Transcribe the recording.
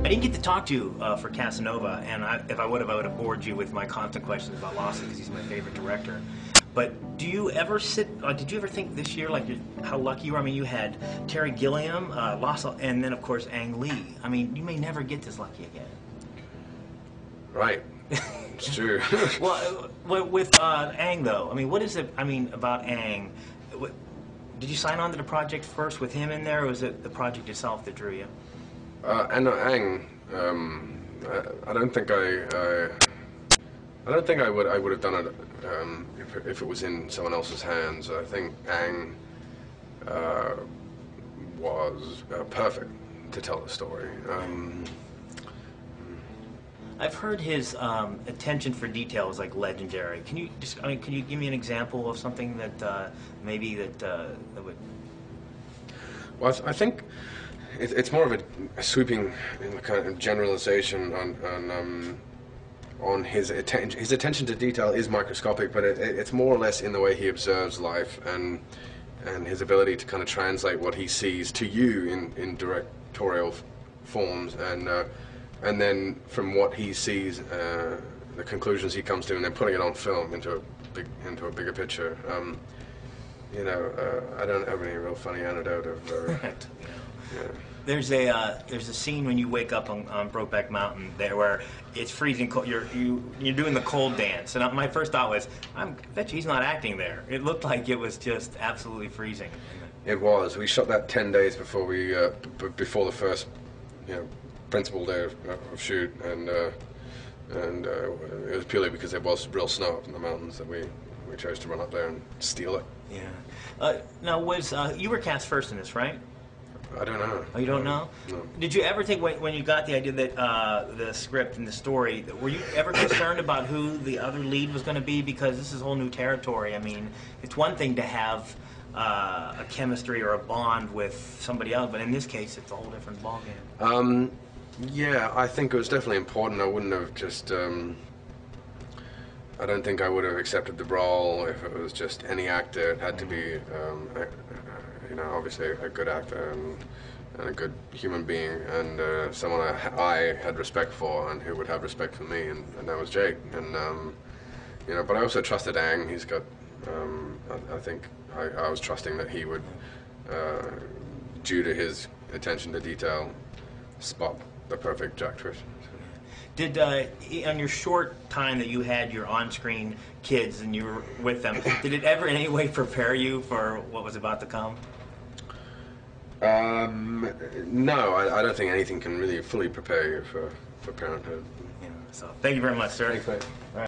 I didn't get to talk to you for Casanova, and if I would have bored you with my constant questions about Lawson because he's my favorite director. But do you ever did you ever think this year, like, how lucky you were? I mean, you had Terry Gilliam, Lawson, and then, of course, Ang Lee. I mean, you may never get this lucky again. Right. It's true. Well, with Ang, though, I mean, what is it, I mean, about Ang? Did you sign on to the project first with him in there, or was it the project itself that drew you? And Ang, I don't think I would have done it if it was in someone else's hands. I think Ang was perfect to tell the story. I've heard his attention for detail is like legendary. Can you just, I mean, can you give me an example of something that maybe that would? Well, I think it's more of a sweeping kind of generalization on his attention. His attention to detail is microscopic, but it's more or less in the way he observes life and his ability to kind of translate what he sees to you in directorial forms, and then from what he sees, the conclusions he comes to, and then putting it on film into a bigger picture. You know, I don't have any real funny anecdote of. Right. Yeah. There's a scene when you wake up on Brokeback Mountain there where it's freezing cold. You're doing the cold dance, and my first thought was, I bet you he's not acting there. It looked like it was just absolutely freezing. It was. We shot that 10 days before we before the first, principal day of shoot, and it was purely because there was real snow up in the mountains that we chose to run up there and steal it. Yeah. Now, you were cast first in this, right? I don't know. Oh, you don't know? No. Did you ever think, when you got the idea that the script and the story, were you ever concerned about who the other lead was going to be? Because this is whole new territory. I mean, it's one thing to have a chemistry or a bond with somebody else, but in this case, it's a whole different ballgame. Yeah, I think it was definitely important. I wouldn't have just. I don't think I would have accepted the role if it was just any actor. It had to be, obviously a good actor and a good human being, and someone I had respect for and who would have respect for me, and that was Jake. And but I also trusted Ang. He's got. I think I was trusting that he would, due to his attention to detail, spot the perfect Jack Trish. Did, on your short time that you had your on-screen kids and you were with them, did it ever in any way prepare you for what was about to come? No, I don't think anything can really fully prepare you for parenthood. Yeah, so thank you very much, sir. Thanks, mate. All right.